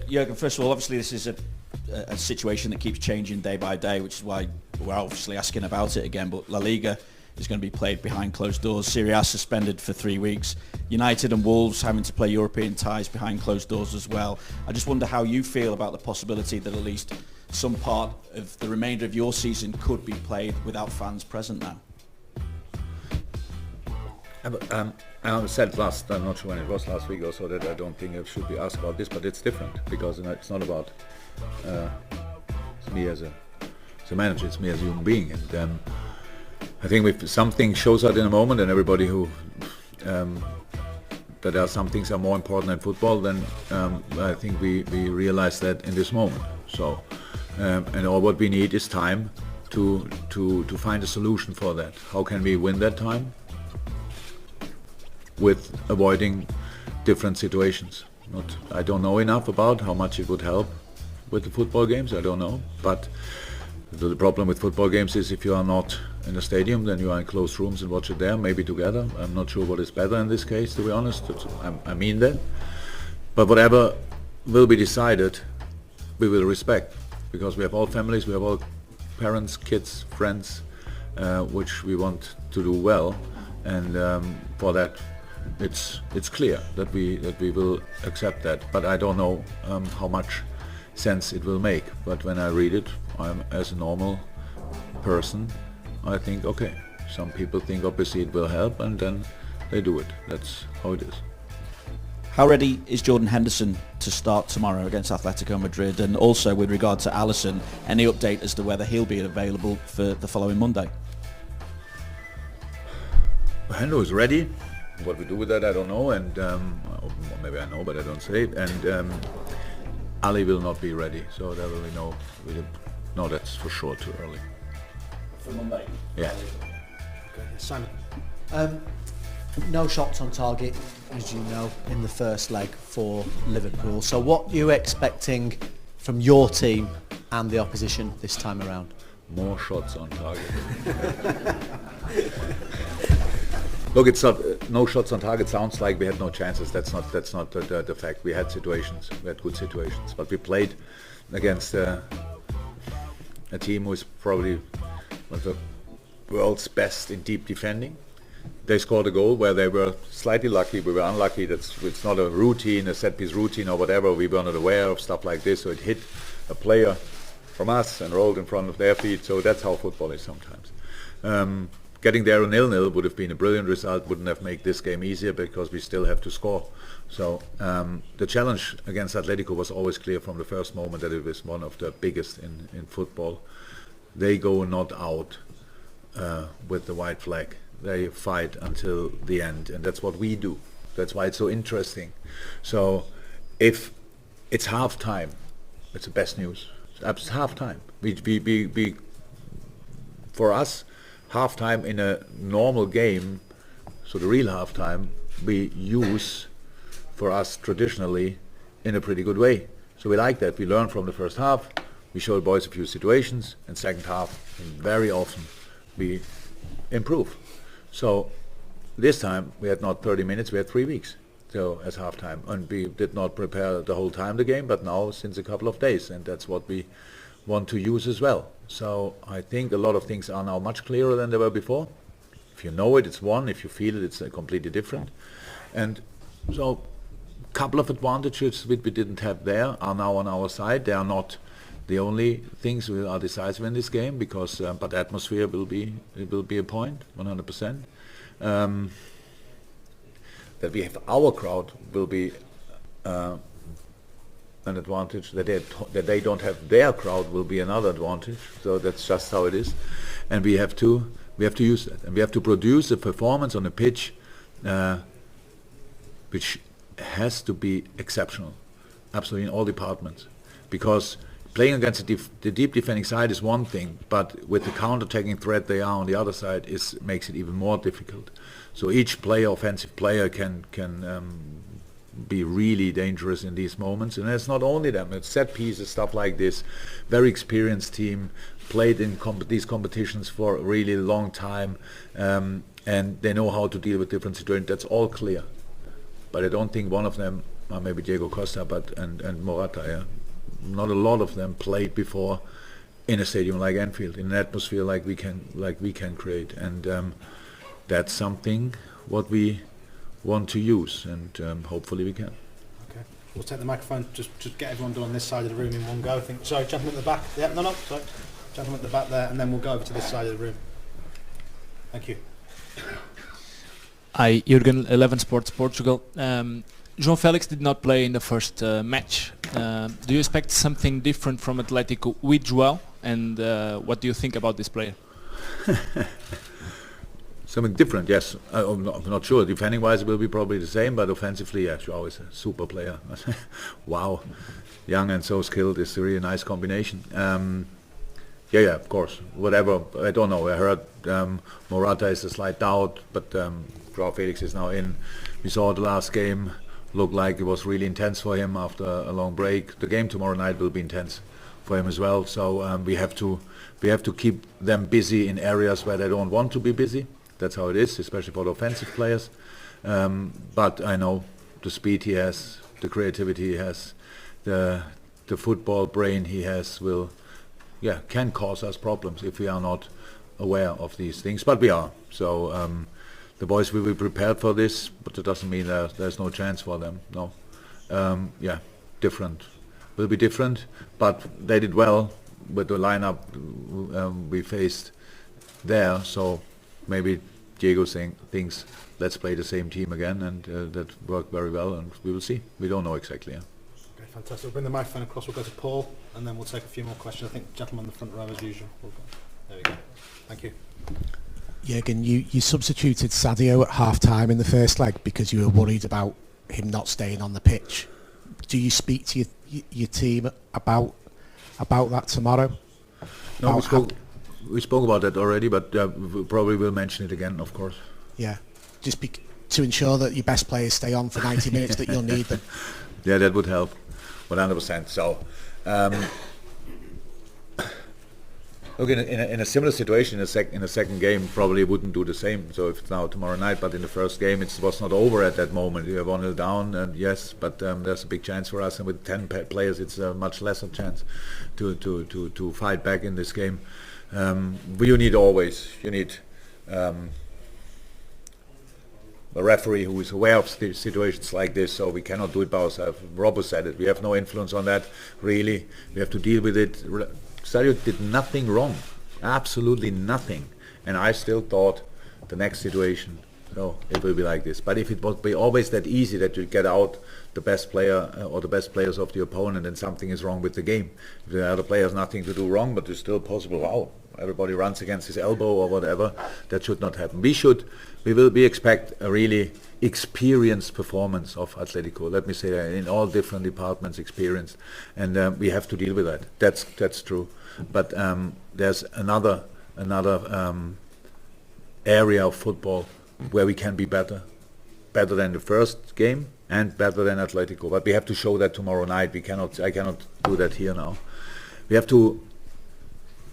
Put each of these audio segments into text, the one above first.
Jurgen, first of all, obviously this is a situation that keeps changing day by day, which is why we're obviously asking about it again. But La Liga is going to be played behind closed doors. Serie A suspended for 3 weeks. United and Wolves having to play European ties behind closed doors as well. I just wonder how you feel about the possibility that at least some part of the remainder of your season could be played without fans present now. I said I'm not sure when it was last week or so, that I don't think I should be asked about this, but it's different because it's not about me as a manager, it's me as a human being. And I think if something shows out in a moment, and everybody who that there are some things are more important than football, then I think we realize that in this moment. So and all what we need is time to find a solution for that. How can we win that time? With avoiding different situations. I don't know enough about how much it would help with the football games, I don't know. But the problem with football games is if you are not in the stadium, then you are in closed rooms and watch it there, maybe together. I'm not sure what is better in this case, to be honest. I mean that. But whatever will be decided, we will respect. Because we have all families, we have all parents, kids, friends, which we want to do well. And for that, it's clear that we will accept that, but I don't know how much sense it will make. But when I read it, as a normal person, I think okay. Some people think obviously it will help, and then they do it. That's how it is. How ready is Jordan Henderson to start tomorrow against Atletico Madrid? And also with regard to Alisson, any update as to whether he'll be available for the following Monday? Hendo is ready. What we do with that, I don't know, and maybe I know, but I don't say it. And Ali will not be ready, so there will be no, that's for sure too early. For Monday? Yeah. Okay, Simon. No shots on target, as you know, in the first leg for Liverpool. So what are you expecting from your team and the opposition this time around? More shots on target. Look, it's not no shots on target. Sounds like we had no chances. That's not the fact. We had situations. We had good situations, but we played against a team who is probably one of the world's best in deep defending. They scored a goal where they were slightly lucky. We were unlucky. It's not a routine, a set piece routine or whatever. We were not aware of stuff like this, so it hit a player from us and rolled in front of their feet. So that's how football is sometimes. Getting there a 0-0 would have been a brilliant result, wouldn't have made this game easier because we still have to score. So the challenge against Atletico was always clear from the first moment that it was one of the biggest in football. They go not out with the white flag. They fight until the end, and that's what we do. That's why it's so interesting. So if it's half time, it's the best news. It's half time. We for us, half-time in a normal game, so the real half-time, we use for us traditionally in a pretty good way. So we like that. We learn from the first half, we show the boys a few situations, and second half, very often, we improve. So this time, we had not 30 minutes, we had 3 weeks. So as half-time, and we did not prepare the whole time the game, but now since a couple of days, and that's what we want to use as well. So I think a lot of things are now much clearer than they were before. If you know it, it's one. If you feel it, it's completely different. And so a couple of advantages which we didn't have there are now on our side. They are not the only things that are decisive in this game, because but the atmosphere will be a point, 100%. That we have our crowd will be an advantage. That they don't have their crowd will be another advantage. So that's just how it is, and we have to use that, and we have to produce a performance on a pitch which has to be exceptional, absolutely in all departments, because playing against the deep defending side is one thing, but with the counter-attacking threat they are on the other side makes it even more difficult. So each player, offensive player, can be really dangerous in these moments, and it's not only them, it's set pieces, stuff like this. Very experienced team, played in these competitions for a really long time, and they know how to deal with different situations. That's all clear, but I don't think one of them maybe Diego Costa, but and Morata. Yeah, not a lot of them played before in a stadium like Anfield, in an atmosphere like we can create, and that's something what we want to use, and hopefully we can. Okay, we'll take the microphone. Just get everyone done on this side of the room in one go. I think. Sorry, gentleman at the back. Yeah, no, sorry, gentleman at the back there, and then we'll go over to this side of the room. Thank you. Hi, Jurgen, 11 Sports Portugal. João Felix did not play in the first match. Do you expect something different from Atletico with João? And what do you think about this player? Something different, yes. I'm not sure. Defending-wise, it will be probably the same, but offensively, yeah, João is a super player. Wow, young and so skilled is a really nice combination. Yeah, of course. Whatever, I don't know. I heard Morata is a slight doubt, but João Felix is now in. We saw the last game looked like it was really intense for him after a long break. The game tomorrow night will be intense for him as well. So we have to keep them busy in areas where they don't want to be busy. That's how it is, especially for the offensive players. But I know the speed he has, the creativity he has, the football brain he has can cause us problems if we are not aware of these things. But we are. So the boys will be prepared for this, but it doesn't mean there's no chance for them. No. Different. Will be different, but they did well with the lineup we faced there. So maybe Diego thinks let's play the same team again, and that worked very well, and we will see. We don't know exactly. Yeah. Okay, fantastic. We'll bring the microphone across. We'll go to Paul, and then we'll take a few more questions. I think gentleman in the front row as usual. There we go. Thank you. Jurgen, you substituted Sadio at half-time in the first leg because you were worried about him not staying on the pitch. Do you speak to your team about that tomorrow? No, we spoke about that already, but we probably will mention it again, of course. Yeah, just to ensure that your best players stay on for 90 minutes, that you'll need them. Yeah, that would help, 100%. So, look, in a similar situation, in a second game, probably wouldn't do the same. So if it's now tomorrow night, but in the first game, it was not over at that moment. You have 1-0 down, and yes, but there's a big chance for us, and with 10 players, it's a much lesser chance to fight back in this game. You need a referee who is aware of situations like this, so we cannot do it by ourselves. Robbo said it. We have no influence on that, really. We have to deal with it. Sadio did nothing wrong, absolutely nothing, and I still thought the next situation, it will be like this. But if it would be always that easy that you get out the best player or the best players of the opponent, and something is wrong with the game. If the other player has nothing to do wrong, but it's still possible. Wow, everybody runs against his elbow or whatever. That should not happen. We expect a really experienced performance of Atletico. Let me say that in all different departments, experienced, and we have to deal with that. That's true. But there's another area of football where we can be better than the first game and better than Atletico. But we have to show that tomorrow night. I cannot do that here now.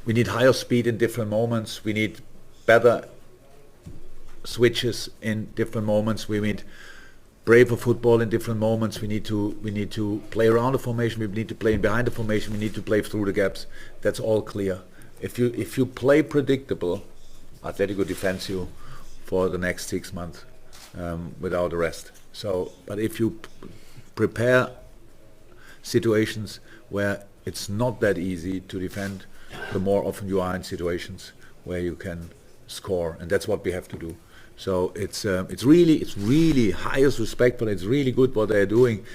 We need higher speed in different moments. We need better switches in different moments. We need braver football in different moments. We need to play around the formation. We need to play in behind the formation. We need to play through the gaps. That's all clear. If you play predictable, Atletico defends you for the next 6 months without a rest. But if you prepare situations where it's not that easy to defend, the more often you are in situations where you can score, and that's what we have to do. So it's really highest respect, but it's really good what they're doing.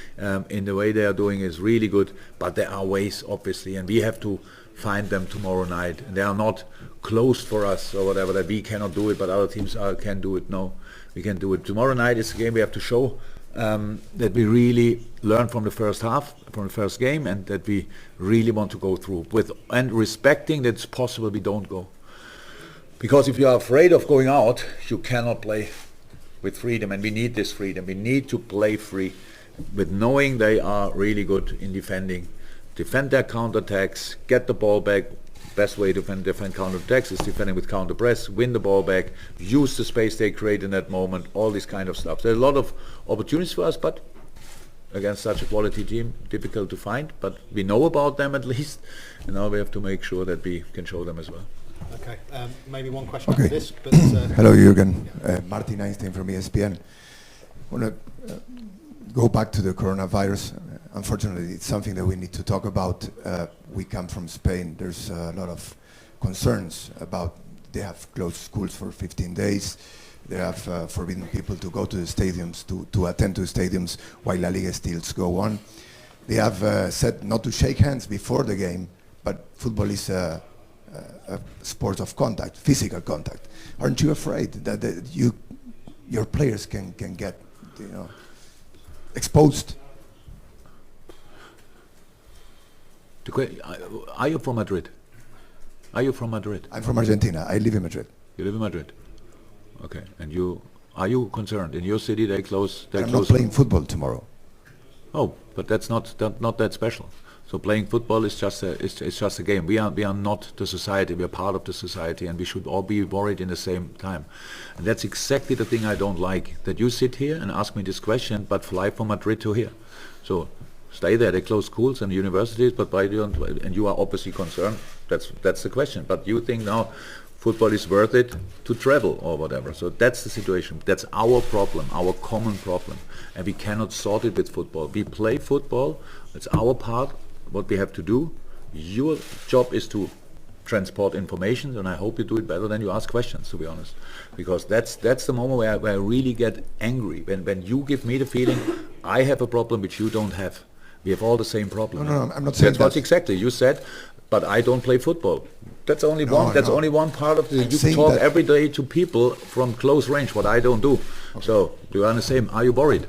In the way they are doing is really good, but there are ways, obviously, and we have to find them tomorrow night. And they are not closed for us or whatever, that we cannot do it, but other teams can do it. No, we can do it. Tomorrow night is a game we have to show that we really learn from the first half, from the first game, and that we really want to go through and respecting that it's possible we don't go. Because if you are afraid of going out, you cannot play with freedom, and we need this freedom. We need to play free, with knowing they are really good in defend their counterattacks, get the ball back. Best way to defend counterattacks is defending with counter press, win the ball back, use the space they create in that moment, all this kind of stuff. There are a lot of opportunities for us, but against such a quality team, difficult to find, but we know about them at least, and now we have to make sure that we can show them as well. Okay, maybe one question Okay. after this, but Hello, Jürgen. Martin Einstein from ESPN. I want to go back to the coronavirus. Unfortunately, it's something that we need to talk about. We come from Spain. There's a lot of concerns about they have closed schools for 15 days. They have forbidden people to go to the stadiums, to attend to stadiums while La Liga still go on. They have said not to shake hands before the game, but football is a sport of contact, physical contact. Aren't you afraid that your players can get, exposed? Are you from Madrid? Are you from Madrid? I'm from Argentina. I live in Madrid. You live in Madrid. Okay, and are you concerned in your city they close? I'm not playing football tomorrow. Oh, but that's not that special. So playing football is just a game. We are not the society. We are part of the society, and we should all be worried in the same time. And that's exactly the thing I don't like. That you sit here and ask me this question, but fly from Madrid to here. So stay there. They close schools and universities, but why don't? And you are obviously concerned. That's the question. But you think now football is worth it to travel or whatever. So that's the situation. That's our problem, our common problem, and we cannot sort it with football. We play football. It's our part. What we have to do. Your job is to transport information, and I hope you do it better than you ask questions, to be honest, because that's the moment where I really get angry when you give me the feeling I have a problem which you don't have. We have all the same problem. No, I'm not saying that's what that. exactly you said, but I don't play football. That's only one. That's only one part of the. I'm You saying talk that every day to people from close range, what I don't do. Okay. So do you understand? Are you worried?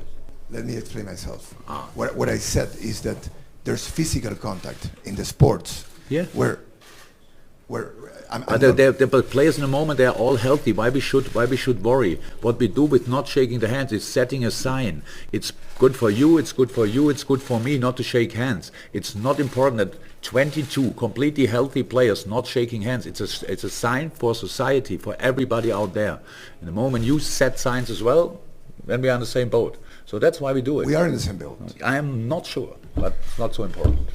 Let me explain myself. What I said is that there's physical contact in the sports. Yeah. Where I'm But not- the players in the moment, they are all healthy. Why we should worry? What we do with not shaking the hands is setting a sign. It's good for you. It's good for you. It's good for me not to shake hands. It's not important that 22 completely healthy players not shaking hands. It's a sign for society, for everybody out there. In the moment you set signs as well, then we are on the same boat. So that's why we do it. we are in the same boat. I am not sure, but it's not so important.